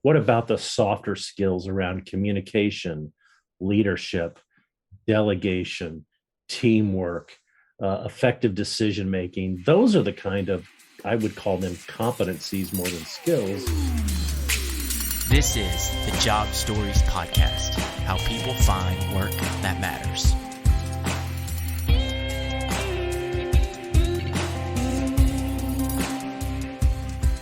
what about the softer skills around communication, leadership, delegation, teamwork, effective decision making? Those are the kind of, I would call them competencies more than skills. This is the Job Stories Podcast, how people find work that matters.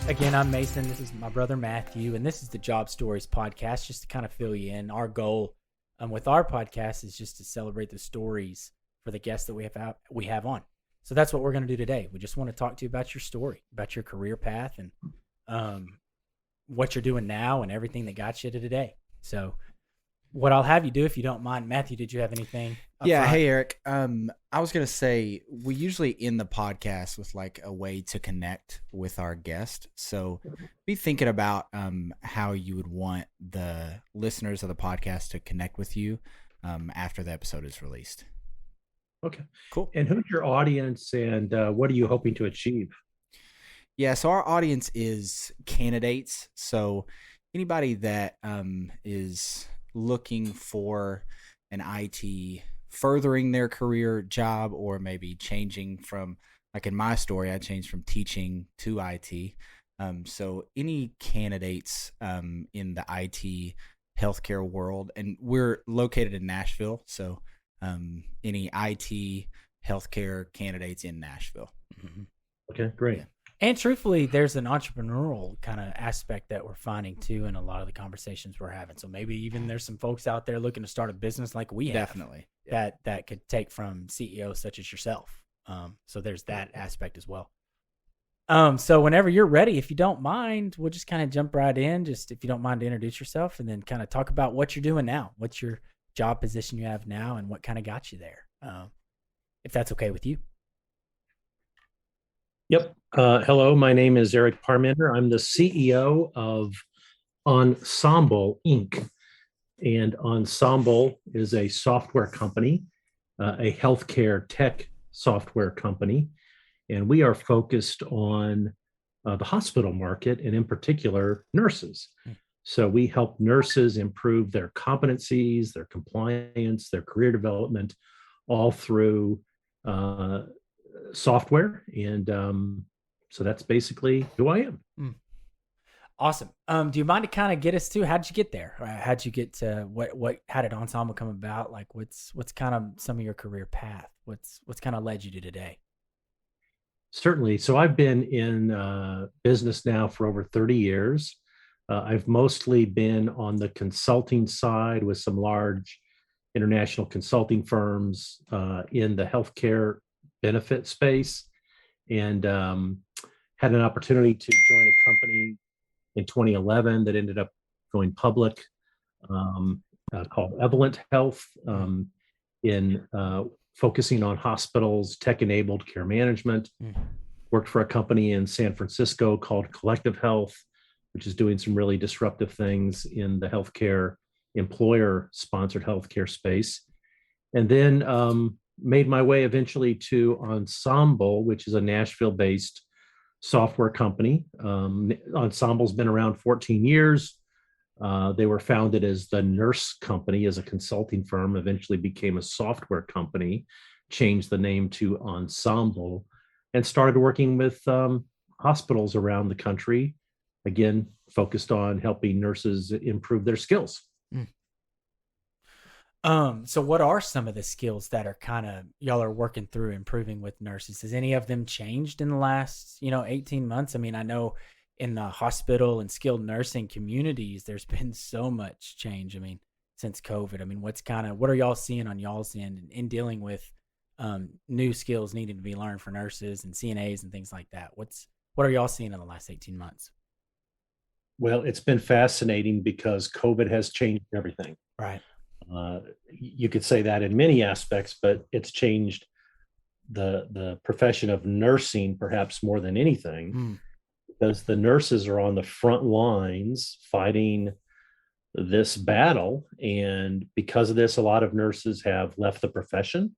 Again, I'm Mason. This is my brother Matthew, and this is the Job Stories Podcast, just to kind of fill you in. Our goal with our podcast is just to celebrate the stories for the guests that we have on. So that's what we're going to do today. We just want to talk to you about your story, about your career path, and what you're doing now and everything that got you to today. So what I'll have you do, if you don't mind, Matthew, did you have anything? Yeah. Hey, Eric. I was going to say, we usually end the podcast with like a way to connect with our guest. So be thinking about how you would want the listeners of the podcast to connect with you after the episode is released. Okay, cool. And who's your audience, and what are you hoping to achieve? Yeah, so our audience is candidates. So anybody that is looking for an IT, furthering their career job, or maybe changing from, like in my story, I changed from teaching to IT. So any candidates in the IT healthcare world, and we're located in Nashville. So any IT healthcare candidates in Nashville. Mm-hmm. Okay, great. Yeah. And truthfully, there's an entrepreneurial kind of aspect that we're finding too in a lot of the conversations we're having. So maybe even there's some folks out there looking to start a business like we have. Definitely. That could take from CEOs such as yourself. So there's that aspect as well. So whenever you're ready, if you don't mind, we'll just kind of jump right in. Just if you don't mind to introduce yourself and then kind of talk about what you're doing now. What's your job position you have now and what kind of got you there? If that's okay with you. Yep. Hello, my name is Eric Parmenter. I'm the CEO of Ensemble Inc. And Ensemble is a software company, a healthcare tech software company. And we are focused on the hospital market, and in particular, nurses. So we help nurses improve their competencies, their compliance, their career development, all through software. And so that's basically who I am. Awesome. Do you mind to kind of get us to, how'd you get there? How'd you get to how did Ensemble come about? Like what's kind of some of your career path? What's kind of led you to today? Certainly. So I've been in business now for over 30 years. I've mostly been on the consulting side with some large international consulting firms in the healthcare benefit space, and had an opportunity to join a company in 2011 that ended up going public called Evolent Health in focusing on hospitals, tech-enabled care management. Worked for a company in San Francisco called Collective Health, which is doing some really disruptive things in the healthcare, employer-sponsored healthcare space. And then made my way eventually to Ensemble, which is a Nashville-based software company. Ensemble's been around 14 years. They were founded as the Nurse Company, as a consulting firm, eventually became a software company, changed the name to Ensemble, and started working with hospitals around the country, again, focused on helping nurses improve their skills. So what are some of the skills that are kind of y'all are working through improving with nurses? Has any of them changed in the last, 18 months? I mean, I know in the hospital and skilled nursing communities, there's been so much change. I mean, since COVID, I mean, what are y'all seeing on y'all's end in dealing with new skills needing to be learned for nurses and CNAs and things like that? What are y'all seeing in the last 18 months? Well, it's been fascinating because COVID has changed everything. Right. You could say that in many aspects, but it's changed the profession of nursing perhaps more than anything, because the nurses are on the front lines fighting this battle. And because of this, a lot of nurses have left the profession.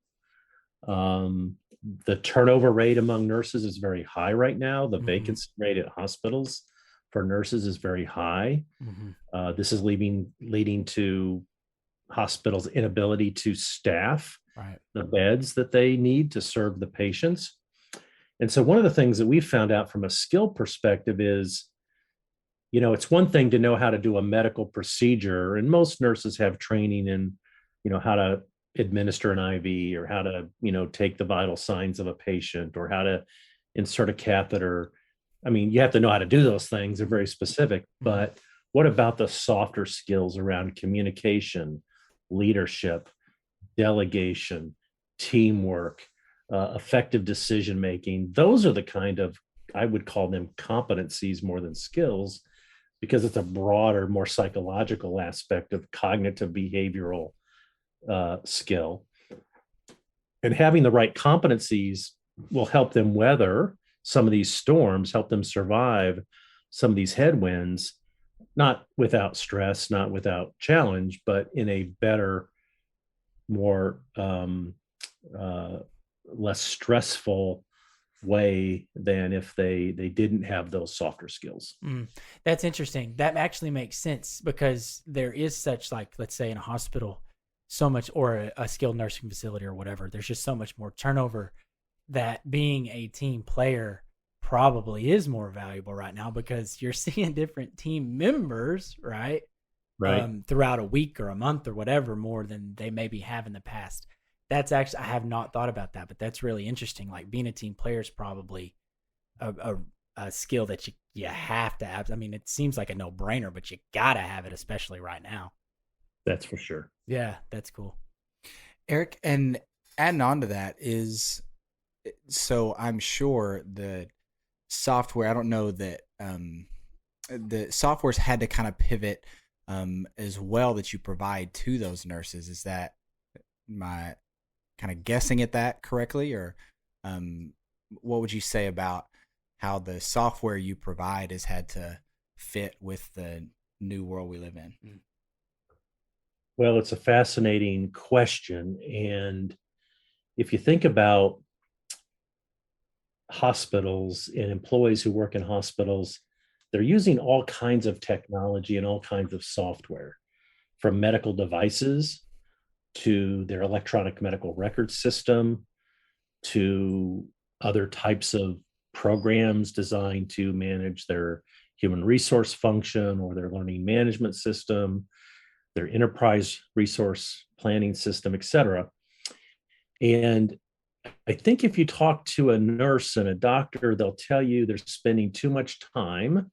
The turnover rate among nurses is very high right now. The vacancy rate at hospitals for nurses is very high. This is leading to hospitals' inability to staff the beds that they need to serve the patients. And so one of the things that we found out from a skill perspective is, it's one thing to know how to do a medical procedure, and most nurses have training in, how to administer an IV, or how to, take the vital signs of a patient, or how to insert a catheter. I mean, you have to know how to do those things. They're very specific. But what about the softer skills around communication, leadership, delegation, teamwork, effective decision making? Those are the kind of, I would call them competencies more than skills, because it's a broader, more psychological aspect of cognitive behavioral skill. And having the right competencies will help them weather some of these storms, help them survive some of these headwinds, not without stress, not without challenge, but in a better, more less stressful way than if they didn't have those softer skills. That's interesting. That actually makes sense, because there is such, like, let's say in a hospital, so much, or a skilled nursing facility or whatever, there's just so much more turnover, that being a team player probably is more valuable right now, because you're seeing different team members, right? Throughout a week or a month or whatever, more than they maybe have in the past. That's actually, I have not thought about that, but that's really interesting. Like, being a team player is probably a skill that you have to have. I mean, it seems like a no-brainer, but you got to have it, especially right now. That's for sure. Yeah, that's cool. Eric, and adding on to that is, so I'm sure the software, I don't know that the software's had to kind of pivot as well, that you provide to those nurses. Is that my kind of guessing at that correctly? Or what would you say about how the software you provide has had to fit with the new world we live in? Well, it's a fascinating question. And if you think about hospitals and employees who work in hospitals, they're using all kinds of technology and all kinds of software, from medical devices to their electronic medical record system, to other types of programs designed to manage their human resource function or their learning management system, their enterprise resource planning system, et cetera. And I think if you talk to a nurse and a doctor, they'll tell you they're spending too much time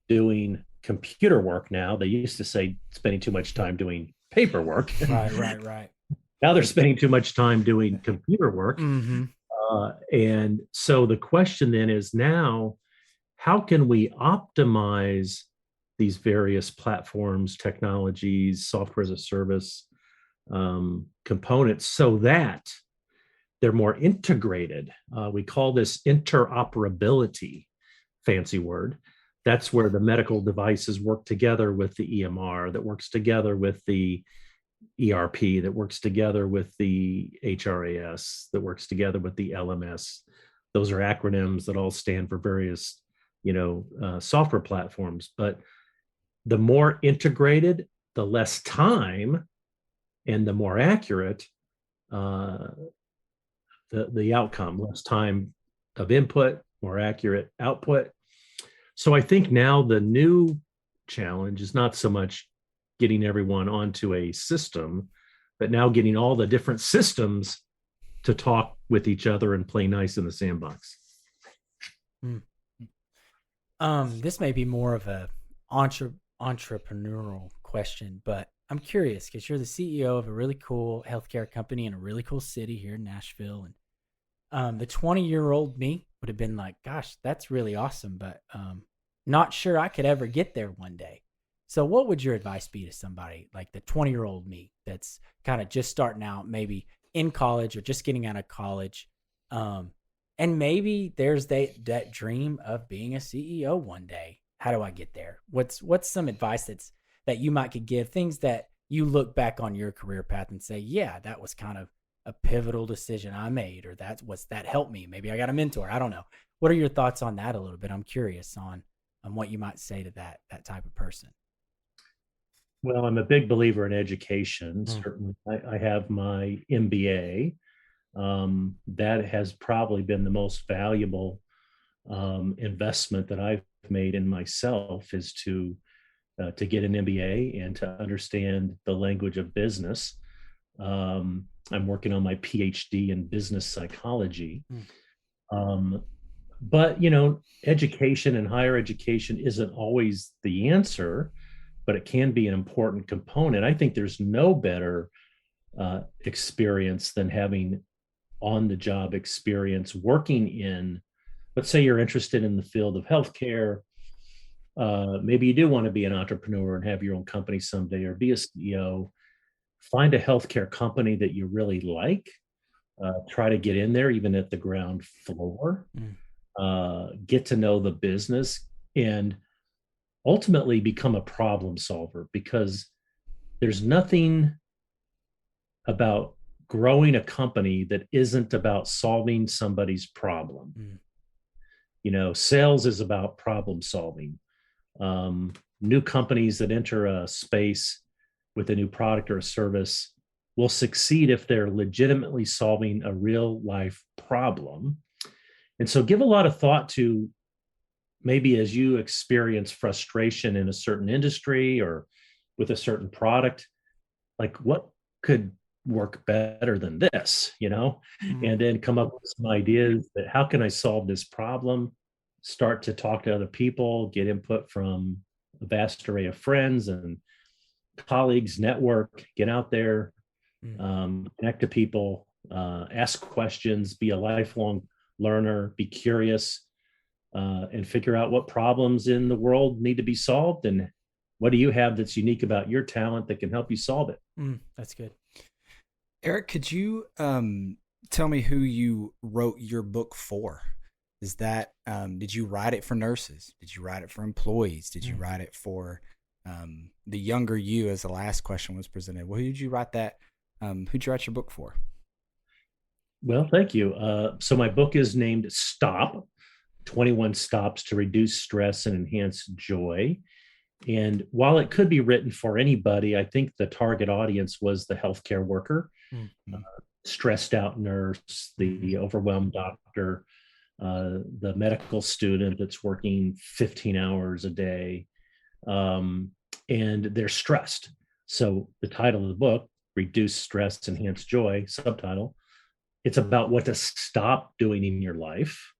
doing computer work now. They used to say spending too much time doing paperwork. Right. Now they're spending too much time doing computer work. And so the question then is, now, how can we optimize these various platforms, technologies, software as a service components, so that they're more integrated? We call this interoperability, fancy word. That's where the medical devices work together with the EMR, that works together with the ERP, that works together with the HRAS, that works together with the LMS. Those are acronyms that all stand for various, software platforms. But the more integrated, the less time and the more accurate the outcome. Less time of input, more accurate output. So I think now the new challenge is not so much getting everyone onto a system, but now getting all the different systems to talk with each other and play nice in the sandbox. This may be more of a entrepreneurial question, but I'm curious, because you're the CEO of a really cool healthcare company in a really cool city here in Nashville. And the 20-year-old me would have been like, gosh, that's really awesome, but not sure I could ever get there one day. So what would your advice be to somebody like the 20-year-old me that's kind of just starting out, maybe in college or just getting out of college? And maybe there's that dream of being a CEO one day. How do I get there? What's some advice that you might could give, things that you look back on your career path and say, yeah, that was kind of a pivotal decision I made, or that helped me. Maybe I got a mentor. I don't know. What are your thoughts on that a little bit? I'm curious on what you might say to that type of person. Well, I'm a big believer in education. Mm. Certainly, I have my MBA. That has probably been the most valuable investment that I've made in myself, is to get an MBA and to understand the language of business. I'm working on my PhD in business psychology. Mm. But education and higher education isn't always the answer, but it can be an important component. I think there's no better experience than having on the job experience working in, let's say you're interested in the field of healthcare. Maybe you do want to be an entrepreneur and have your own company someday, or be a CEO. Find a healthcare company that you really like. Try to get in there, even at the ground floor. Get to know the business, and ultimately become a problem solver, because there's nothing about growing a company that isn't about solving somebody's problem. Sales is about problem solving. New companies that enter a space with a new product or a service will succeed if they're legitimately solving a real life problem. And so give a lot of thought to, maybe as you experience frustration in a certain industry or with a certain product, like what could work better than this, and then come up with some ideas that, how can I solve this problem? Start to talk to other people, get input from a vast array of friends and colleagues, network, get out there, connect to people, ask questions, be a lifelong learner, be curious, and figure out what problems in the world need to be solved, and what do you have that's unique about your talent that can help you solve it. That's good. Eric, could you tell me who you wrote your book for? Is that, did you write it for nurses? Did you write it for employees? Did you write it for the younger you, as the last question was presented? Well, who did you write your book for? Well, thank you. So my book is named Stop, 21 Stops to Reduce Stress and Enhance Joy. And while it could be written for anybody, I think the target audience was the healthcare worker, stressed out nurse, the overwhelmed doctor, the medical student that's working 15 hours a day, and they're stressed. So the title of the book, Reduce Stress, Enhance Joy, subtitle, it's about what to stop doing in your life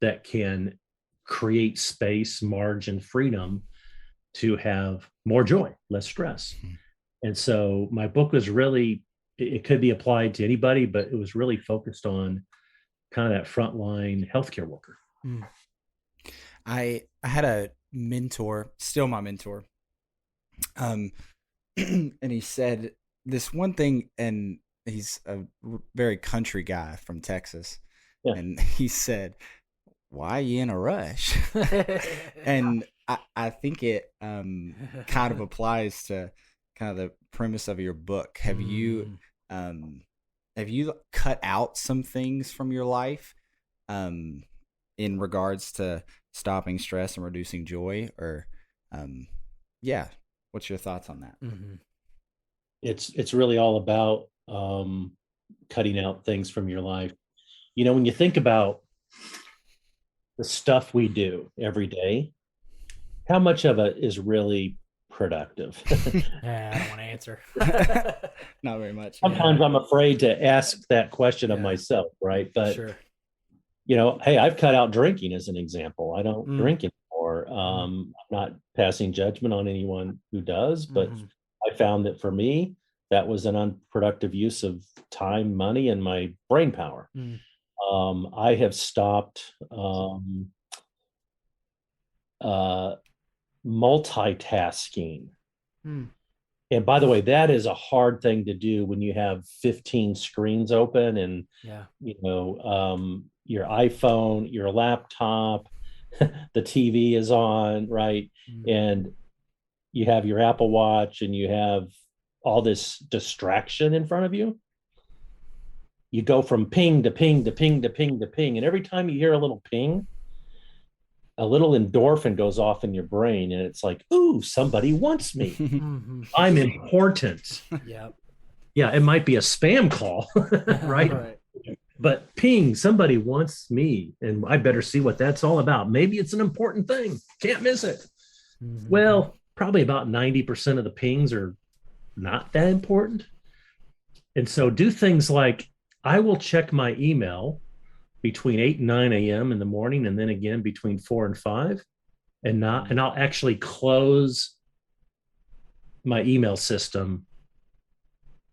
that can create space, margin, freedom to have more joy, less stress. And so my book was really, it could be applied to anybody, but it was really focused on kind of that frontline healthcare worker. I had a mentor, still my mentor, and he said this one thing, and he's a very country guy from Texas, and he said, "Why are you in a rush?" And I think it kind of applies to kind of the premise of your book. Have you cut out some things from your life in regards to stopping stress and reducing joy? Or what's your thoughts on that? It's really all about cutting out things from your life. When you think about the stuff we do every day, how much of it is really productive? Yeah, I don't want to answer. Not very much. Sometimes I'm afraid to ask that question of myself, right? But sure. Hey, I've cut out drinking as an example. I don't drink anymore. I'm not passing judgment on anyone who does, but I found that for me, that was an unproductive use of time, money, and my brain power. I have stopped multitasking. And by the way, that is a hard thing to do when you have 15 screens open and, your iPhone, your laptop, the TV is on, right? And you have your Apple Watch and you have all this distraction in front of you. You go from ping to ping to ping to ping to ping. And every time you hear a little ping, a little endorphin goes off in your brain, and it's like, ooh, somebody wants me. Mhm. I'm important. Yep. Yeah, it might be a spam call, right? Right. But ping, somebody wants me, and I better see what that's all about. Maybe it's an important thing. Can't miss it. Mhm. Well, probably about 90% of the pings are not that important. And so do things like I will check my email between 8 and 9 a.m. in the morning, and then again between 4 and 5, and I'll actually close my email system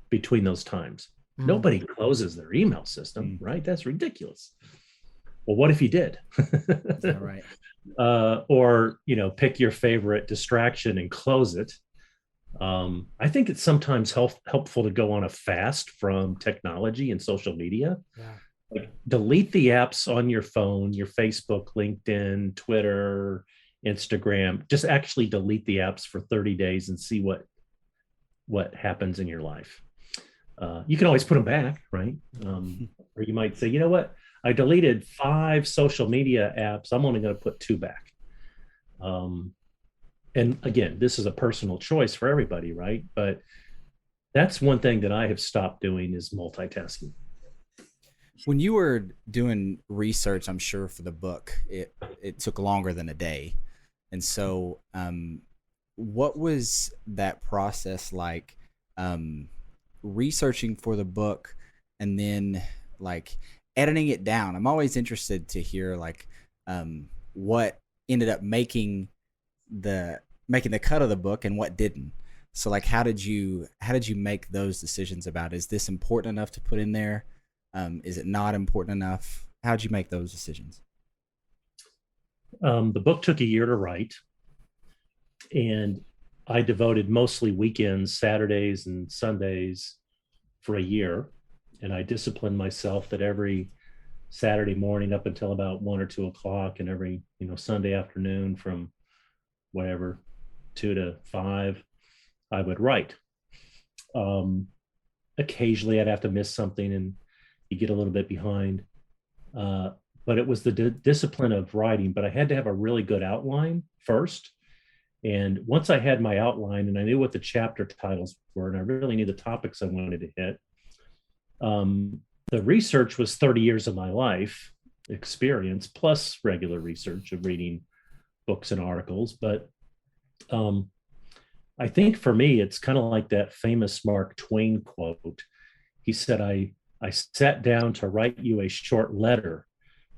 between those times. Mm. Nobody closes their email system, Mm. right? That's ridiculous. Well, what if you did? Yeah, right. Or, pick your favorite distraction and close it. I think it's sometimes helpful to go on a fast from technology and social media. Yeah. Like delete the apps on your phone, your Facebook, LinkedIn, Twitter, Instagram. Just actually delete the apps for 30 days and see what happens in your life. You can always put them back, right? Or you might say, you know what? I deleted 5 social media apps. I'm only going to put 2 back. And again, this is a personal choice for everybody, right? But that's one thing that I have stopped doing is multitasking. When you were doing research, I'm sure for the book, it took longer than a day. And so, what was that process like, researching for the book and then like editing it down? I'm always interested to hear like, what ended up making the cut of the book and what didn't. So like, how did you make those decisions about, is this important enough to put in there? Is it not important enough? How'd you make those decisions? The book took a year to write, and I devoted mostly weekends, Saturdays and Sundays for a year. And I disciplined myself that every Saturday morning up until about 1 or 2 o'clock, and every, Sunday afternoon from whatever, 2 to 5, I would write. Occasionally I'd have to miss something and you get a little bit behind. But it was the discipline of writing, but I had to have a really good outline first. And once I had my outline and I knew what the chapter titles were, and I really knew the topics I wanted to hit, the research was 30 years of my life experience, plus regular research of reading books and articles. But I think for me, it's kind of like that famous Mark Twain quote. He said, I sat down to write you a short letter,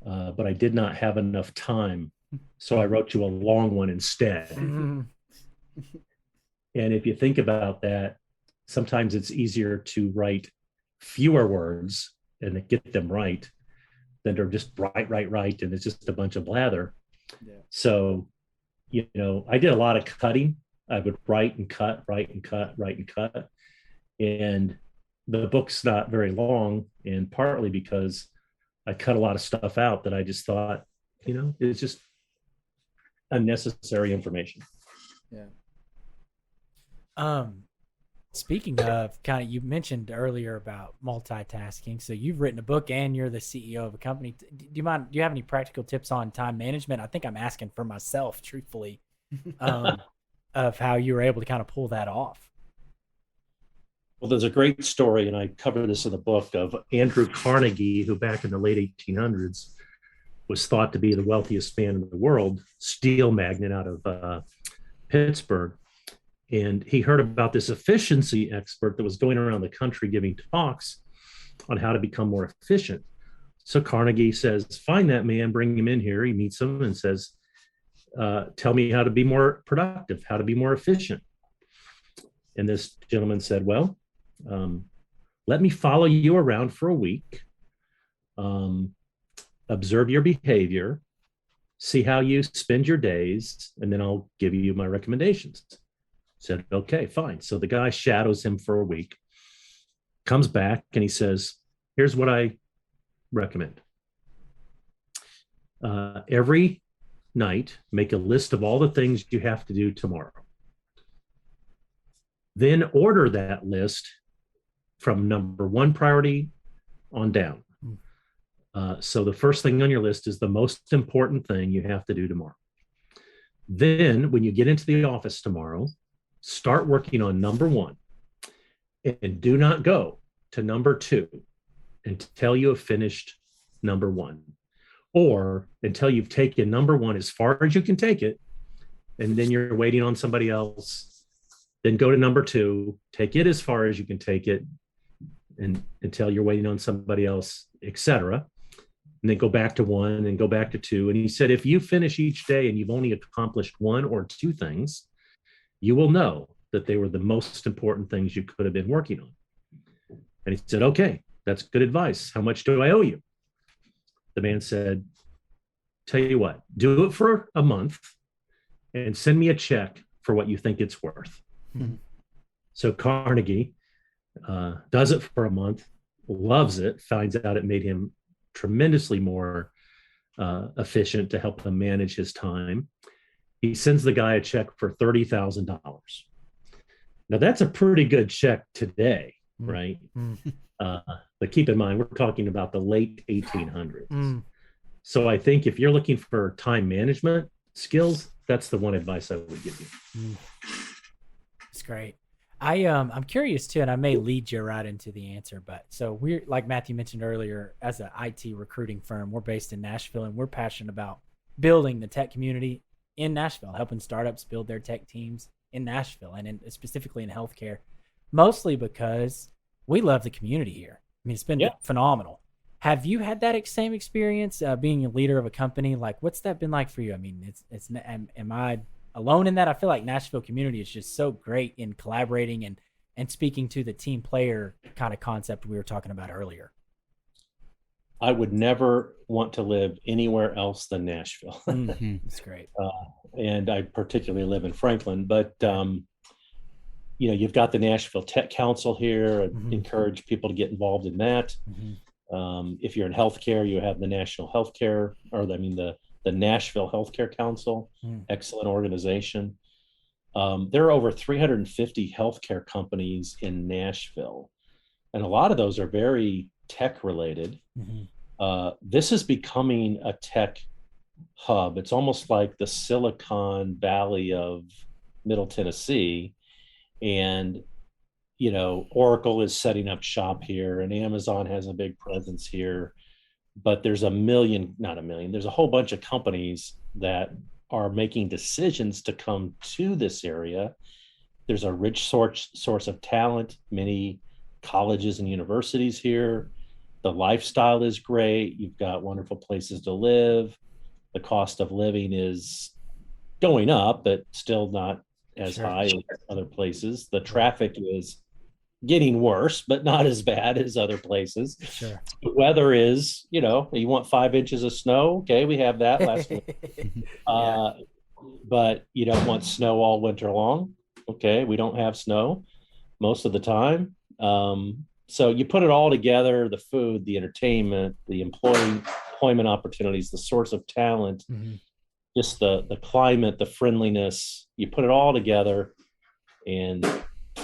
but I did not have enough time. So I wrote you a long one instead. Mhm. And if you think about that, sometimes it's easier to write fewer words and get them right than to just write, and it's just a bunch of blather. Yeah. So, I did a lot of cutting. I would write and cut, write and cut, write and cut. And the book's not very long, and partly because I cut a lot of stuff out that I just thought, it's just unnecessary information. Yeah. Speaking of kind of, you mentioned earlier about multitasking. So you've written a book and you're the CEO of a company. Do you have any practical tips on time management? I think I'm asking for myself, truthfully, of how you were able to kind of pull that off. Well, there's a great story, and I cover this in the book, of Andrew Carnegie, who back in the late 1800s was thought to be the wealthiest man in the world, steel magnate out of Pittsburgh. And he heard about this efficiency expert that was going around the country giving talks on how to become more efficient. So Carnegie says, find that man, bring him in here. He meets him and says, tell me how to be more productive, how to be more efficient. And this gentleman said, well, let me follow you around for a week, observe your behavior, see how you spend your days, and then I'll give you my recommendations. Said, okay, fine. So the guy shadows him for a week, comes back, and he says, here's what I recommend. Every night, make a list of all the things you have to do tomorrow. Then order that list from number 1 priority on down. So the first thing on your list is the most important thing you have to do tomorrow. Then when you get into the office tomorrow, start working on number one, and do not go to number two until you have finished number one, or until you've taken number one as far as you can take it, and then you're waiting on somebody else. Then go to number two, take it as far as you can take it, and until you're waiting on somebody else, etc. And then go back to one and go back to two. And he said, if you finish each day and you've only accomplished one or two things, you will know that they were the most important things you could have been working on. And he said, okay, that's good advice. How much do I owe you? The man said, tell you what, do it for a month and send me a check for what you think it's worth. Mm-hmm. So Carnegie does it for a month, loves it, finds out it made him tremendously more efficient to help him manage his time. He sends the guy a check for $30,000. Now that's a pretty good check today, right? But keep in mind, we're talking about the late 1800s. So I think if you're looking for time management skills, that's the one advice I would give you. That's great. I'm curious too, and I may lead you right into the answer, but so we're, like Matthew mentioned earlier, as an IT recruiting firm, we're based in Nashville, and we're passionate about building the tech community in Nashville, helping startups build their tech teams in Nashville, and specifically in healthcare, mostly because we love the community here. I mean, it's been phenomenal. Have you had that same experience being a leader of a company? Like, what's that been like for you? I mean, am I alone in that? I feel like Nashville community is just so great in collaborating and speaking to the team player kind of concept we were talking about earlier. I would never want to live anywhere else than Nashville. That's great. And I particularly live in Franklin, but you've got the Nashville Tech Council here, and encourage people to get involved in that. If you're in healthcare, you have the National Healthcare, the Nashville Healthcare Council, excellent organization. There are over 350 healthcare companies in Nashville, and a lot of those are very tech related. This is becoming a tech hub. It's almost like the Silicon Valley of Middle Tennessee. And, Oracle is setting up shop here, and Amazon has a big presence here. But there's there's a whole bunch of companies that are making decisions to come to this area. There's a rich source of talent, many colleges and universities here. The lifestyle is great. You've got wonderful places to live. The cost of living is going up, but still not as high as other places. The traffic is getting worse, but not as bad as other places. Sure. The weather is, you want 5 inches of snow. Okay, we have that last week. But you don't want snow all winter long. Okay, we don't have snow most of the time. So you put it all together, the food, the entertainment, the employment opportunities, the source of talent, just the climate, the friendliness, you put it all together, and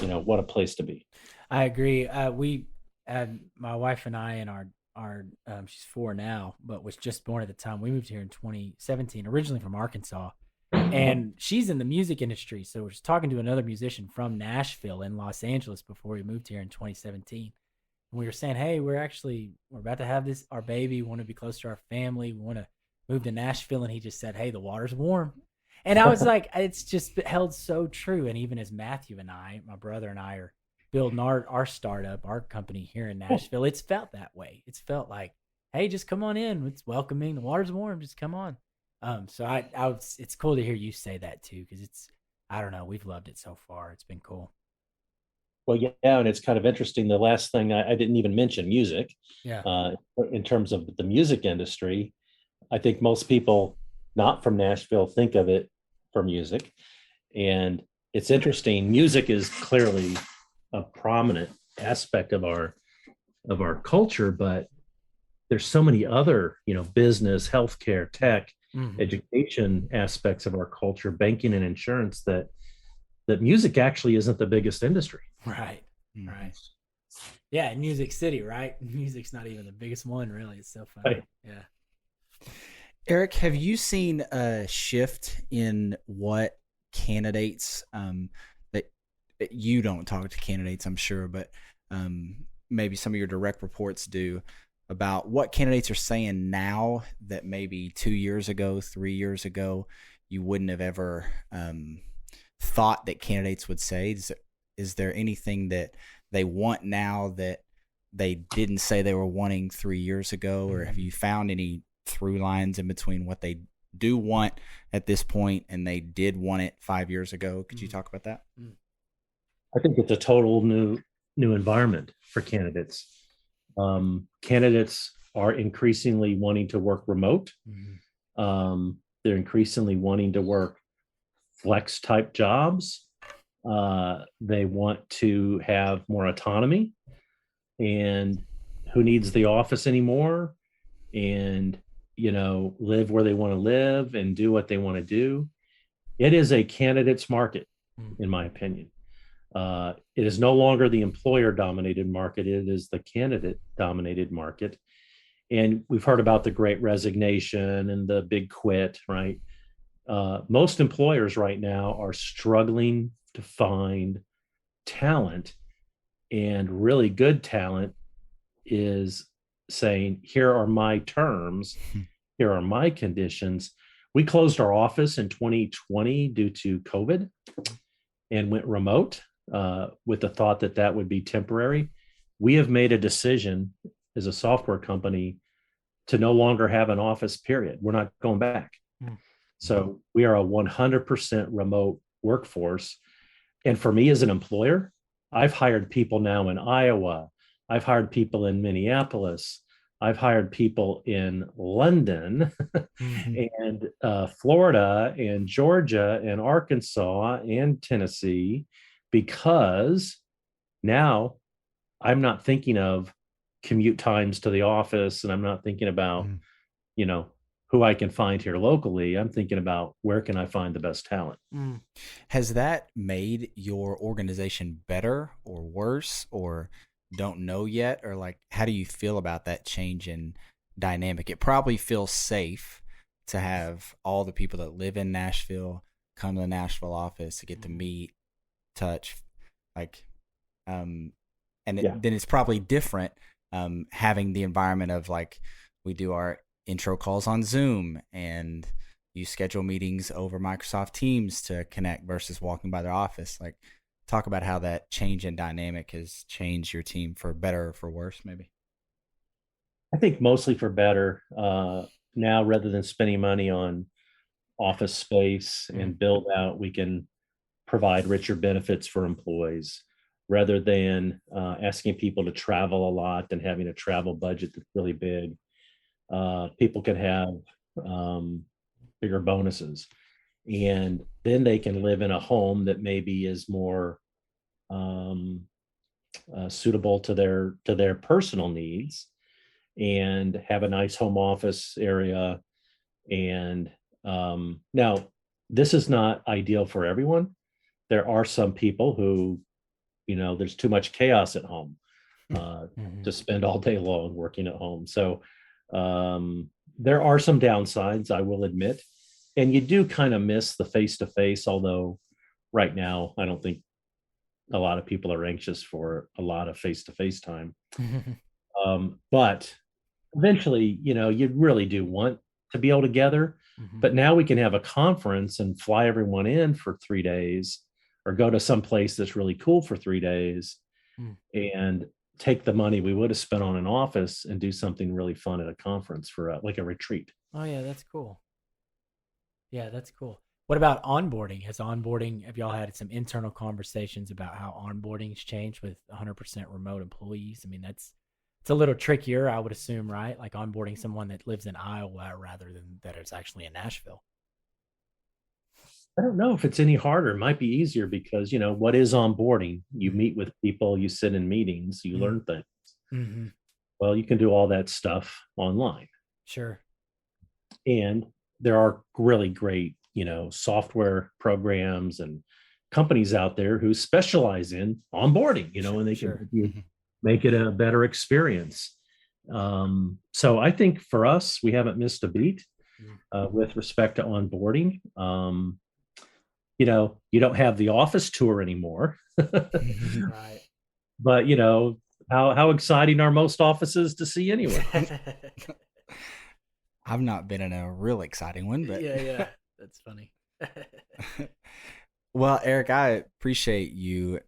what a place to be. I agree. We had my wife and I, and our she's 4 now, but was just born at the time. We moved here in 2017, originally from Arkansas, and she's in the music industry. So we're just talking to another musician from Nashville in Los Angeles before we moved here in 2017. And we were saying, hey, we're about to have our baby. We want to be close to our family. We want to move to Nashville. And he just said, hey, the water's warm. And I was like, it's just held so true. And even as Matthew and I, my brother and I, are building our startup, our company here in Nashville, it's felt that way. It's felt like, hey, just come on in. It's welcoming. The water's warm. Just come on. So it's cool to hear you say that too, because I don't know, we've loved it so far. It's been cool. Well, yeah, and it's kind of interesting. The last thing I didn't even mention music. Yeah. In terms of the music industry, I think most people not from Nashville think of it for music. And it's interesting. Music is clearly a prominent aspect of our culture, but there's so many other, business, healthcare, tech, education aspects of our culture, banking and insurance, that music actually isn't the biggest industry. Right. Yeah, in Music City, right? Music's not even the biggest one, really. It's so funny. Right. Yeah. Eric, have you seen a shift in what candidates that you don't talk to candidates, I'm sure, but maybe some of your direct reports do, about what candidates are saying now that maybe 2 years ago, 3 years ago, you wouldn't have ever thought that candidates would say? Is there anything that they want now that they didn't say they were wanting 3 years ago, or have you found any through lines in between what they do want at this point and they did want it 5 years ago? Could you talk about that? I think it's a total new environment for candidates. Candidates are increasingly wanting to work remote. They're increasingly wanting to work flex type jobs. They want to have more autonomy, and who needs the office anymore, and live where they want to live and do what they want to do. It is a candidate's market, in my opinion. It is no longer the employer dominated market. It is the candidate dominated market. And we've heard about the great resignation and the big quit, right? Most employers right now are struggling to find talent, and really good talent is saying, here are my terms, here are my conditions. We closed our office in 2020 due to COVID and went remote with the thought that that would be temporary. We have made a decision as a software company to no longer have an office, period. We're not going back. So we are a 100% remote workforce. And for me as an employer, I've hired people now in Iowa. I've hired people in Minneapolis. I've hired people in London and Florida and Georgia and Arkansas and Tennessee, because now I'm not thinking of commute times to the office, and I'm not thinking about, who I can find here locally. I'm thinking about where can I find the best talent. Has that made your organization better or worse, or don't know yet? Or like, how do you feel about that change in dynamic? It probably feels safe to have all the people that live in Nashville come to the Nashville office to get to meet, touch, then it's probably different having the environment of like, we do our intro calls on Zoom and you schedule meetings over Microsoft Teams to connect versus walking by their office. Like, talk about how that change in dynamic has changed your team for better or for worse, maybe. I think mostly for better. Now, rather than spending money on office space and build out, we can provide richer benefits for employees, rather than asking people to travel a lot and having a travel budget that's really big. People can have bigger bonuses, and then they can live in a home that maybe is more suitable to their personal needs, and have a nice home office area. And now, this is not ideal for everyone. There are some people who, there's too much chaos at home to spend all day long working at home. So there are some downsides, I will admit. And you do kind of miss the face-to-face, although right now, I don't think a lot of people are anxious for a lot of face-to-face time. But eventually, you really do want to be all together. But now we can have a conference and fly everyone in for 3 days, or go to some place that's really cool for 3 days and take the money we would have spent on an office and do something really fun at a conference for like a retreat. Oh yeah, that's cool. Yeah, that's cool. What about onboarding? Have y'all had some internal conversations about how onboarding's changed with 100% remote employees? I mean, it's a little trickier, I would assume, right? Like onboarding someone that lives in Iowa rather than that is actually in Nashville. I don't know if it's any harder. It might be easier because, what is onboarding? You meet with people, you sit in meetings, you learn things. Well, you can do all that stuff online. Sure. And there are really great, software programs and companies out there who specialize in onboarding, and they can make it a better experience. So I think for us, we haven't missed a beat with respect to onboarding. You know, you don't have the office tour anymore, Right. but you know, how exciting are most offices to see anyway? I've not been in a real exciting one, but Yeah, that's funny. Well, Eric, I appreciate you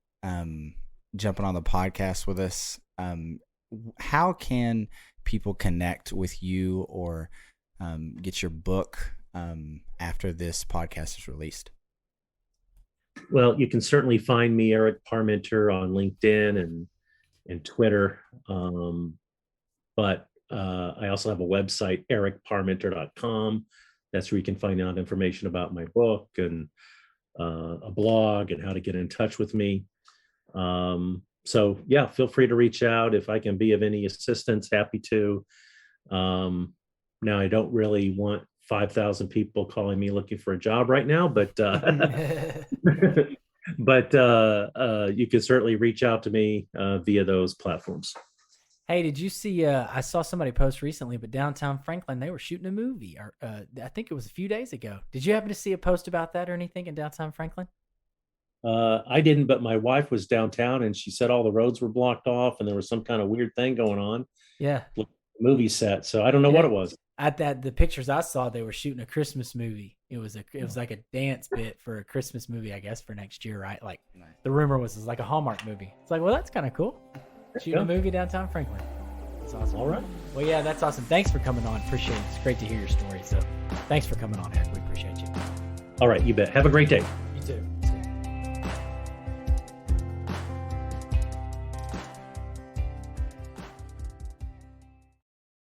jumping on the podcast with us. How can people connect with you or get your book after this podcast is released? Well, you can certainly find me, Eric Parmenter, on LinkedIn and Twitter. But I also have a website, ericparmenter.com. That's where you can find out information about my book and a blog and how to get in touch with me. So yeah, feel free to reach out if I can be of any assistance. Happy to. Now I don't really want 5,000 people calling me looking for a job right now, but but you can certainly reach out to me via those platforms. Hey, did you see? I saw somebody post recently, but downtown Franklin, they were shooting a movie. Or I think it was a few days ago. Did you happen to see a post about that or anything in downtown Franklin? I didn't, but my wife was downtown and she said all the roads were blocked off and there was some kind of weird thing going on. Yeah, movie set. So I don't know what it was. At the pictures I saw, they were shooting a Christmas movie. It was like a dance bit for a Christmas movie, I guess, for next year, right? Like the rumor was like a Hallmark movie. It's like, well, that's kind of cool. Shooting a movie downtown Franklin. That's awesome. All right. Well, yeah, that's awesome. Thanks for coming on. Appreciate it. It's great to hear your story. So thanks for coming on, Eric. We appreciate you. All right. You bet. Have a great day. You too.